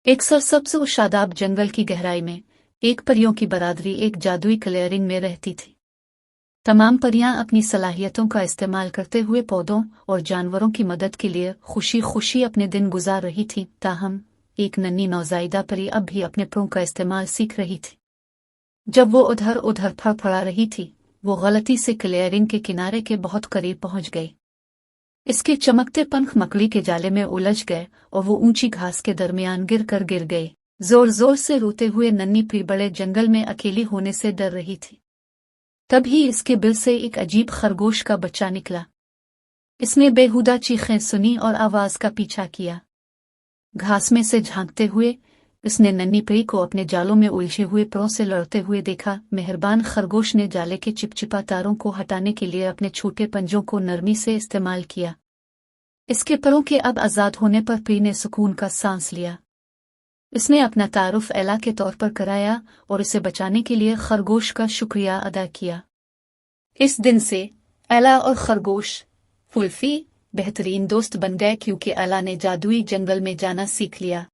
एक सरसब्ज और शादाब जंगल की गहराई में एक परियों की बरादरी एक जादुई क्लियरिंग में रहती थी। तमाम परियां अपनी सलाहियतों का इस्तेमाल करते हुए पौधों और जानवरों की मदद के लिए खुशी खुशी अपने दिन गुजार रही थी। ताहम एक नन्ही नौजायदा परी अब भी अपने पंखों का इस्तेमाल सीख रही थी। जब वो उधर उधर फड़फड़ा रही थी, वो गलती से क्लियरिंग के किनारे के बहुत करीब पहुंच गई। इसके चमकते पंख मकड़ी के जाले में उलझ गए और वो ऊंची घास के दरमियान गिर गई। जोर जोर से रोते हुए नन्ही परी बड़े जंगल में अकेली होने से डर रही थी। तभी इसके बिल से एक अजीब खरगोश का बच्चा निकला। इसने बेहुदा चीखें सुनी और आवाज का पीछा किया। घास में से झांकते हुए इसने नन्ही परी को अपने जालों में उलझे हुए पैरों से लड़ते हुए देखा। मेहरबान खरगोश ने जाले के चिपचिपा तारों को हटाने के लिए अपने छोटे पंजों को नरमी से इस्तेमाल किया। इसके पैरों के अब आजाद होने पर परी ने सुकून का सांस लिया। इसने अपना तारुफ एला के तौर पर कराया और इसे बचाने के लिए खरगोश का शुक्रिया अदा किया। इस दिन से एला और खरगोश फुल्फी बेहतरीन दोस्त बन गए, क्योंकि एला ने जादुई जंगल में जाना सीख लिया।